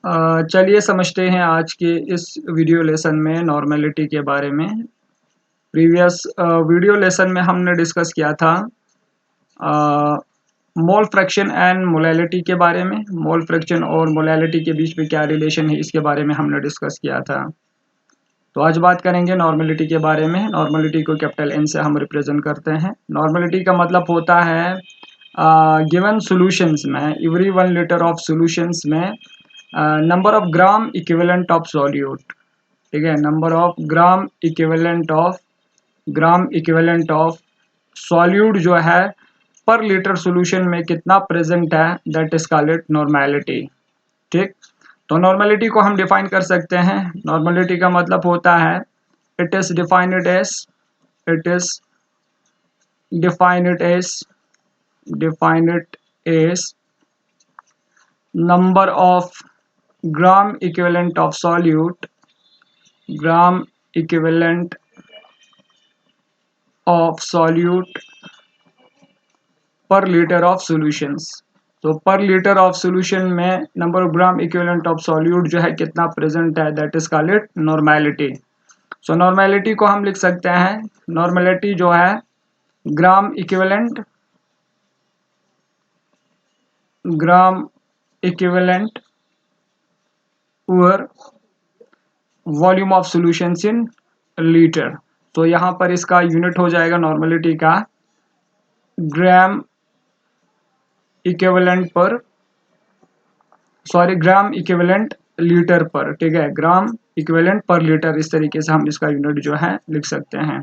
चलिए समझते हैं आज के इस वीडियो लेसन में नॉर्मेलिटी के बारे में। प्रीवियस वीडियो लेसन में हमने डिस्कस किया था मोल फ्रैक्शन एंड मोलैलिटी के बारे में। मोल फ्रैक्शन और मोलैलिटी के बीच में क्या रिलेशन है इसके बारे में हमने डिस्कस किया था। तो आज बात करेंगे नॉर्मेलिटी के बारे में। नॉर्मेलिटी को कैपिटल एन से हम रिप्रेजेंट करते हैं। नॉर्मेलिटी का मतलब होता है गिवन सॉल्यूशंस में, एवरी 1 लीटर ऑफ सॉल्यूशंस में number of gram equivalent of solute, ठीक है, number of gram equivalent of solute जो है पर लीटर सॉल्यूशन में कितना प्रेजेंट है, दैट इज कॉल्ड नॉर्मेलिटी। ठीक, तो नॉर्मेलिटी को हम डिफाइन कर सकते हैं। नॉर्मेलिटी का मतलब होता है it is defined as number of gram equivalent of solute per liter of solutions। तो पर लीटर ऑफ सॉल्यूशन में number of gram equivalent of solute जो है कितना प्रेजेंट है, that is called normality. So normality को हम लिख सकते हैं, नॉर्मेलिटी जो है gram equivalent over volume of solutions in litre. तो यहाँ पर इसका यूनिट हो जाएगा नॉर्मेलिटी का ग्राम इक्विवेलेंट लीटर पर, ठीक है, ग्राम इक्विवेलेंट पर लीटर, इस तरीके से हम इसका यूनिट जो है लिख सकते हैं।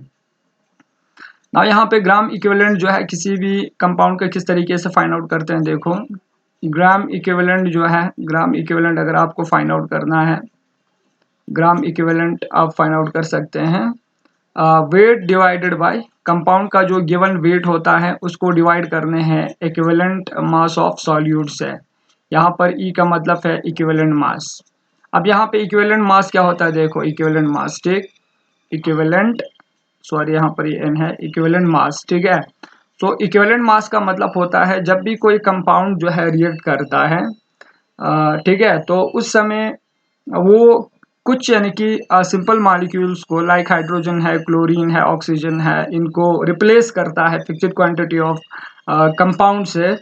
ना यहाँ पे ग्राम इक्विवेलेंट जो है किसी भी कंपाउंड का किस तरीके से फाइंड आउट करते हैं। देखो ग्राम इक्विवेलेंट अगर आपको फाइंड आउट करना है, ग्राम इक्विवेलेंट आप फाइंड आउट कर सकते हैं वेट डिवाइडेड बाय कंपाउंड का जो गिवन वेट होता है उसको डिवाइड करने हैं इक्विवेलेंट मास ऑफ सॉल्यूट से। यहाँ पर ई का मतलब है इक्विवेलेंट मास। अब यहाँ पे इक्विवेलेंट मास क्या होता है, देखो इक्विवेलेंट मास, ठीक, यहाँ पर ये एन है, इक्विवेलेंट मास, ठीक है। तो इक्विवेलेंट मास का मतलब होता है जब भी कोई कंपाउंड जो है रिएक्ट करता है, ठीक है, तो उस समय वो कुछ यानी कि सिंपल मॉलिक्यूल्स को, लाइक हाइड्रोजन है, क्लोरीन है, ऑक्सीजन है, इनको रिप्लेस करता है फिक्स्ड क्वांटिटी ऑफ कंपाउंड से।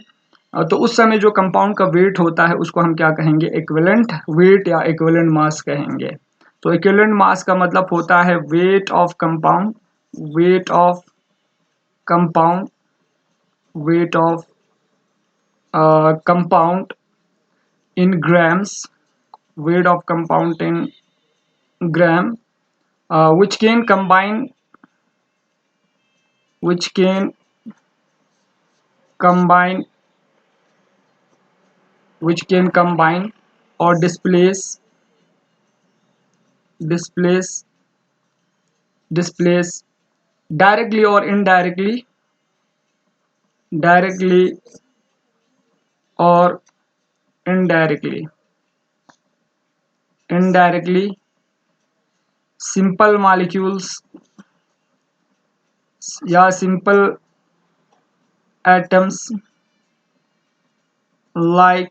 तो उस समय जो कंपाउंड का वेट होता है उसको हम क्या कहेंगे, इक्विवेलेंट वेट या इक्विवेलेंट मास कहेंगे। तो इक्विवेलेंट मास का मतलब होता है weight of compound in grams, weight of compound in gram, which can combine or displace directly or indirectly simple molecules या simple atoms like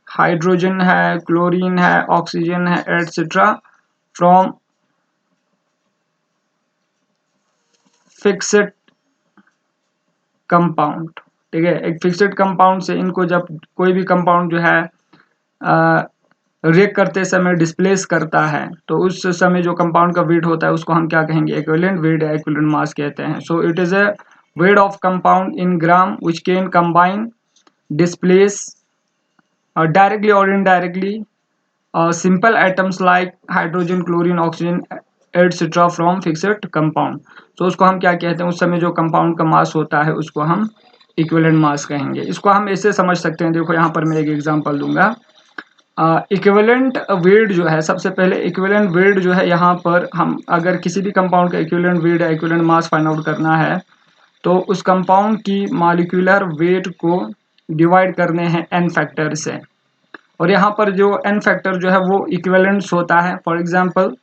हाइड्रोजन है, क्लोरीन है, ऑक्सीजन है, एटसेट्रा फ्रॉम फिक्स्ड कंपाउंड, ठीक है। एक फिक्स्ड कंपाउंड से इनको जब कोई भी कंपाउंड जो है रिएक्ट करते समय डिस्प्लेस करता है तो उस समय जो कंपाउंड का वेट होता है उसको हम क्या कहेंगे, इक्विवेलेंट वेट या इक्विवेलेंट मास कहते हैं। So it is a weight of compound in gram which can combine, displace directly or indirectly simple atoms like hydrogen, chlorine, oxygen etc from fixed compound। तो उसको हम क्या कहते हैं, उस समय जो कंपाउंड का मास होता है उसको हम इक्विवेलेंट मास कहेंगे। इसको हम ऐसे समझ सकते हैं, देखो यहाँ पर मैं एक एग्जांपल दूंगा। इक्विवेलेंट वेट जो है, सबसे पहले इक्विवेलेंट वेट जो है, यहाँ पर हम अगर किसी भी कंपाउंड का इक्विवेलेंट वेट या इक्विवेलेंट मास फाइंड आउट करना है तो उस कंपाउंड की मॉलिक्यूलर वेट को डिवाइड करने हैं n फैक्टर से, और यहाँ पर जो n फैक्टर जो है वो इक्विवेलेंस होता है। फॉर एग्जांपल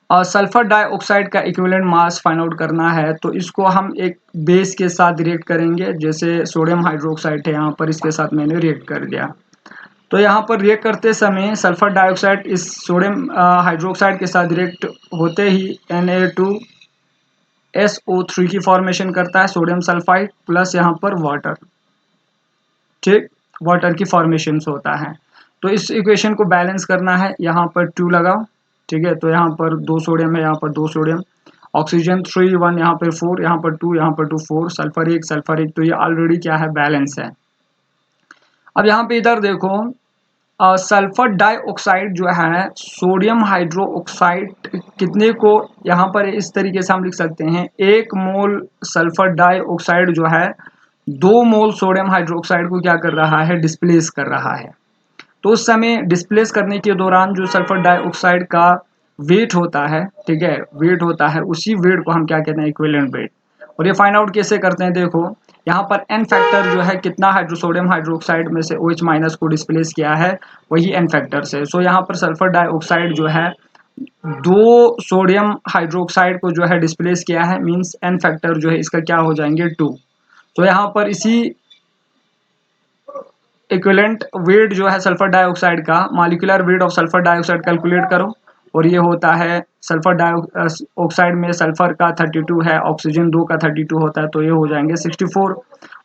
सल्फर डाइऑक्साइड का इक्विवेलेंट मास फाइंड आउट करना है तो इसको हम एक बेस के साथ रिएक्ट करेंगे, जैसे सोडियम हाइड्रोक्साइड है, यहाँ पर इसके साथ मैंने रिएक्ट कर दिया तो यहाँ पर रिएक्ट करते समय सल्फर डाइऑक्साइड इस सोडियम हाइड्रोक्साइड के साथ रिएक्ट होते ही Na2SO3 की फॉर्मेशन करता है, सोडियम सल्फाइड प्लस यहाँ पर वाटर, ठीक, वाटर की फॉर्मेशन होता है। तो इस इक्वेशन को बैलेंस करना है, यहाँ पर 2 लगाओ, ठीक है। तो यहाँ पर 2 सोडियम है, यहाँ पर 2 सोडियम, ऑक्सीजन 3 1, यहाँ पर 4, यहाँ पर 2, यहाँ पर 2 4, सल्फर 1 सल्फर 1, तो ये ऑलरेडी क्या है, बैलेंस है। अब यहाँ पे इधर देखो सल्फर डाइऑक्साइड जो है सोडियम हाइड्रोक्साइड कितने को, यहाँ पर इस तरीके से हम लिख सकते हैं 1 मोल सल्फर डाइऑक्साइड जो है 2 मोल सोडियम हाइड्रोक्साइड को क्या कर रहा है, डिस्प्लेस कर रहा है। तो उस समय डिस्प्लेस करने के दौरान जो सल्फर डाइऑक्साइड का वेट होता है, ठीक है, वेट होता है, उसी वेट को हम क्या कहते हैं, इक्विवेलेंट वेट। और ये फाइंड आउट कैसे करते हैं, देखो यहाँ पर n फैक्टर जो है कितना सोडियम हाइड्रोक्साइड में से OH माइनस को डिस्प्लेस किया है, वही n फैक्टर से। सो यहाँ पर सल्फर डाइऑक्साइड जो है 2 सोडियम हाइड्रोक्साइड को जो है डिस्प्लेस किया है, मींस n फैक्टर जो है इसका क्या हो जाएंगे, 2। तो यहाँ पर इसी इक्विवेलेंट वेट जो है सल्फर डाइऑक्साइड का, molecular weight of sulphur dioxide calculate करो, और ये होता है सल्फर डाइऑक्साइड में सल्फर का 32 है, ऑक्सीजन 2 का 32 होता है, तो ये हो जाएंगे 64।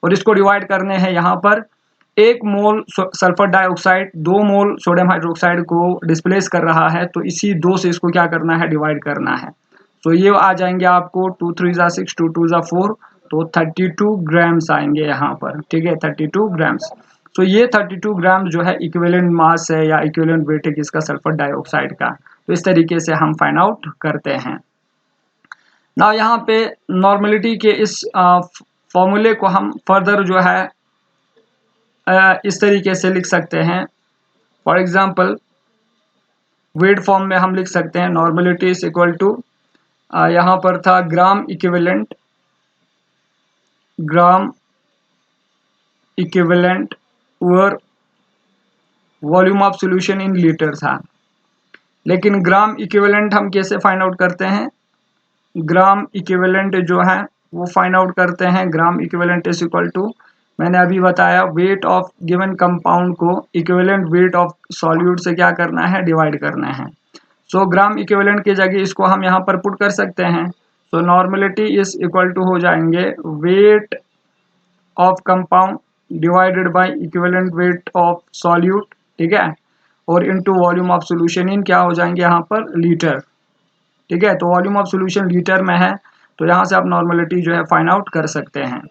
और इसको डिवाइड करने हैं, यहाँ पर 1 मोल सल्फर डाइऑक्साइड 2 मोल सोडियम हाइड्रोक्साइड को डिस्प्लेस कर रहा है, तो इसी 2 से इसको क्या करना है, डिवाइड करना है। तो ये आ जाएंगे आपको 2 3 ज़ा 6, 2 2 ज़ा 4, तो 32 ग्राम्स आएंगे यहाँ पर, ठीक है, 32 ग्राम्स। तो ये 32 ग्राम जो है इक्विवेलेंट मास है या इक्विवेलेंट वेट है किसका, सल्फर डाइऑक्साइड का। तो इस तरीके से हम फाइंड आउट करते हैं। ना यहाँ पे नॉर्मलिटी के इस फॉर्मूले को हम फर्दर जो है इस तरीके से लिख सकते हैं। फॉर एग्जांपल वेट फॉर्म में हम लिख सकते हैं नॉर्मलिटी इज इक्वल टू, यहाँ पर था ग्राम इक्विवेलेंट और volume of solution in litre था। लेकिन ग्राम इक्विवेलेंट हम कैसे फाइंड आउट करते हैं, ग्राम इक्विवेलेंट जो है वो फाइंड आउट करते हैं, gram equivalent is equal to, मैंने अभी बताया वेट ऑफ गिवन कंपाउंड को इक्विवेलेंट वेट ऑफ सॉल्यूट से क्या करना है, डिवाइड करना है। सो ग्राम इक्विवेलेंट की जगह इसको हम यहाँ पर पुट कर सकते हैं। सो नॉर्मलिटी इज इक्वल टू हो जाएंगे weight of compound divided by equivalent weight of solute, ठीक है, और into volume of solution in क्या हो जाएंगे यहाँ पर, लीटर, ठीक है। तो वॉल्यूम ऑफ सॉल्यूशन लीटर में है, तो यहाँ से आप नॉर्मलिटी जो है फाइंड आउट कर सकते हैं।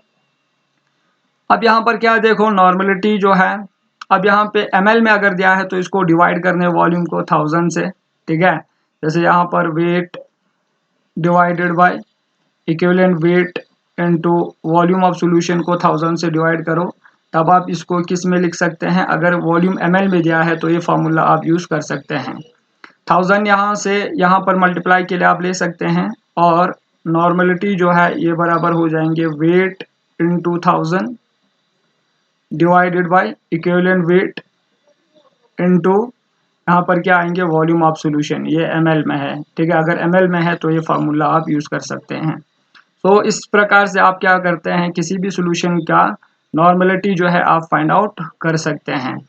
अब यहाँ पर क्या देखो, नॉर्मलिटी जो है अब यहाँ पे ml में अगर दिया है तो इसको डिवाइड करने वॉल्यूम को 1000 से, ठीक है। जैसे यहाँ पर weight divided by equivalent weight into volume of solution को 1000 से डिवाइड करो, तब आप इसको किस में लिख सकते हैं, अगर वॉल्यूम ml में दिया है तो ये फार्मूला आप यूज कर सकते हैं। 1000 यहाँ से यहाँ पर मल्टीप्लाई के लिए आप ले सकते हैं, और नॉर्मलिटी जो है ये बराबर हो जाएंगे weight into 1000 divided by equivalent weight into यहाँ पर क्या आएंगे, वॉल्यूम ऑफ सॉल्यूशन, ये ml में है, ठीक है। अगर ml में है तो ये फार्मूला आप यूज कर सकते हैं। तो इस प्रकार से आप क्या करते हैं, किसी भी सॉल्यूशन का नॉर्मलिटी जो है आप फाइंड आउट कर सकते हैं।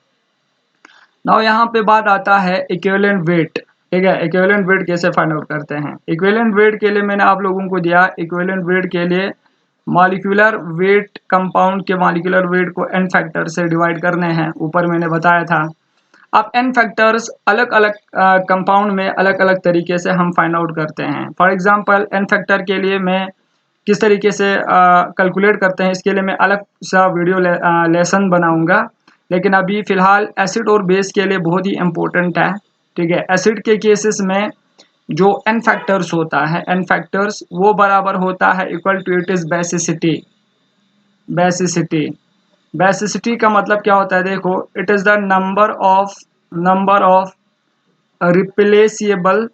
नाउ यहाँ पे बात आता है इक्विवेलेंट वेट, ठीक है। इक्विवेलेंट वेट कैसे फाइंड आउट करते हैं, इक्विवेलेंट वेट के लिए मैंने आप लोगों को दिया, इक्विवेलेंट वेट के लिए मॉलिक्यूलर वेट कंपाउंड के मॉलिक्यूलर वेट को n फैक्टर से डिवाइड करने हैं, ऊपर मैंने बताया था। अब n फैक्टर्स अलग अलग कंपाउंड में अलग अलग तरीके से हम फाइंड आउट करते हैं। फॉर एग्जांपल n फैक्टर के लिए मैं किस तरीके से कैलकुलेट करते हैं, इसके लिए मैं अलग सा वीडियो लेसन बनाऊंगा, लेकिन अभी फिलहाल एसिड और बेस के लिए बहुत ही इम्पोर्टेंट है, ठीक है। एसिड के केसेस में जो n फैक्टर्स होता है, n फैक्टर्स वो बराबर होता है equal to it is basicity. Basicity का मतलब क्या होता है, देखो it is the number of replaceable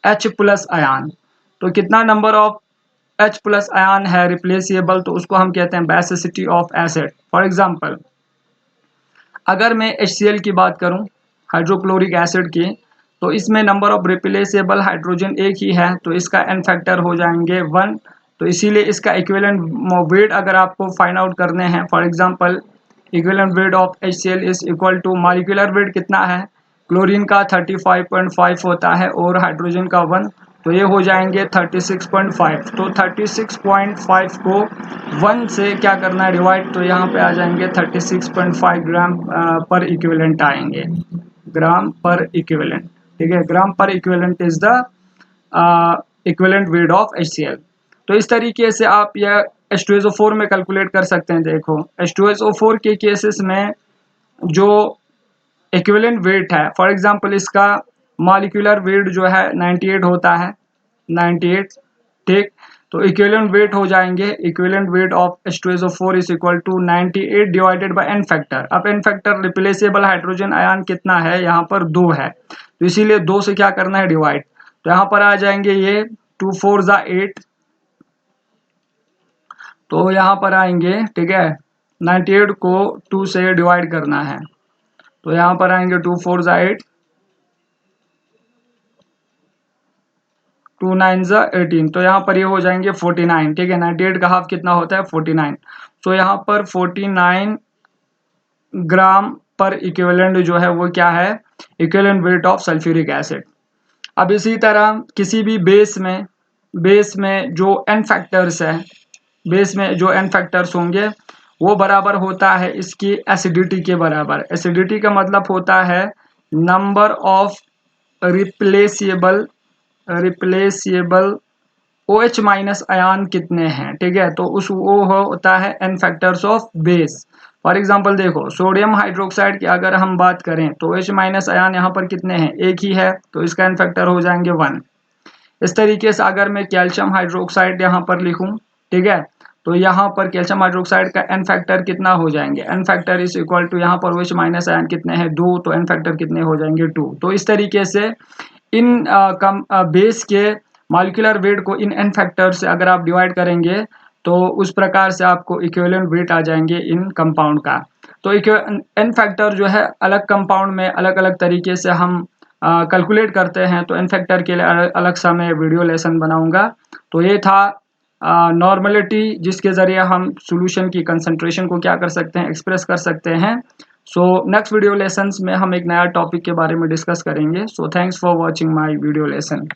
H plus ion. तो कितना number of H plus ion है रिप्लेसिएबल, तो उसको हम कहते हैं basicity of acid. For example अगर मैं HCl की बात करूं, हाइड्रोक्लोरिक एसिड की, तो इसमें नंबर ऑफ रिप्लेसेबल हाइड्रोजन एक ही है, तो इसका n फैक्टर हो जाएंगे 1। तो इसीलिए इसका इक्विवेलेंट वेट अगर आपको फाइंड आउट करने हैं, for example equivalent weight of HCl is equal to, molecular weight कितना है, क्लोरीन का 35.5 होता है और हाइड्रोजन का 1, तो ये हो जाएंगे 36.5। तो 36.5 को 1 से क्या करना है डिवाइड, तो यहाँ पे आ जाएंगे 36.5 ग्राम पर इक्विवेलेंट आएंगे, ग्राम पर इक्विवेलेंट। ठीक है, ग्राम पर equivalent is the equivalent weight of HCl। तो इस तरीके से आप यह H2SO4 में कैलकुलेट कर सकते हैं। देखो H2SO4 के केसेस में जो इक्विवेलेंट वेट है, फॉर एग्जांपल इसका मॉलिक्यूलर वेट जो है 98 होता है, 98। ठीक, तो इक्विवेलेंट वेट हो जाएंगे, equivalent weight of H2SO4 is equal to 98 divided by n factor. अब n factor replaceable hydrogen ion कितना है, यहाँ पर 2 है, तो इसीलिए 2 से क्या करना है डिवाइड, तो यहाँ पर आ जाएंगे ये 2 4 जा 8, तो यहाँ पर आएंगे, ठीक है, 98 को 2 से डिवाइड करना है, तो यहाँ पर आएंगे 2 4 जा 8, 2 9 जा 18, तो यहाँ पर ये हो जाएंगे 49। ठीक है, 98 का हाफ कितना होता है 49, तो यहाँ पर 49 ग्राम पर इक्विवेलेंट जो है वो क्या है, equivalent weight of sulphuric acid. अब इसी तरह किसी भी बेस में जो n फैक्टर्स है, बेस में जो n फैक्टर्स होंगे वो बराबर होता है इसकी एसिडिटी के बराबर। एसिडिटी का मतलब होता है number of replaceable OH minus ion कितने हैं। ठीक है, तो उस वो होता है n factors of base. For example देखो सोडियम हाइड्रोक्साइड की अगर हम बात करें तो OH माइनस आयन यहाँ पर कितने हैं, एक ही है, तो इसका n फैक्टर हो जाएंगे 1। इस तरीके से अगर मैं कैल्शियम हाइड्रोक्साइड यहाँ पर लिखूं, ठीक है, तो यहाँ पर कैल्शियम हाइड्रोक्साइड का n फैक्टर कितना हो जाएंगे, n factor is equal to, यहाँ पर OH माइनस आयन कितने हैं 2, तो n फैक्टर कितने हो जाएंगे 2। तो इस तरीके से इन बेस के मॉलिक्यूलर वेट को इन n फैक्टर से अगर आप डिवाइड करेंगे तो उस प्रकार से आपको इक्विवेलेंट वेट आ जाएंगे इन कंपाउंड का। तो n फैक्टर जो है अलग कंपाउंड में अलग अलग तरीके से हम कैलकुलेट करते हैं, तो n फैक्टर के लिए अलग सा मैं वीडियो लेसन बनाऊंगा। तो ये था नॉर्मलिटी जिसके ज़रिए हम सॉल्यूशन की कंसंट्रेशन को क्या कर सकते हैं, एक्सप्रेस कर सकते हैं। सो नेक्स्ट वीडियो लेसन्स में हम एक नया टॉपिक के बारे में डिस्कस करेंगे। So thanks for watching my video lesson.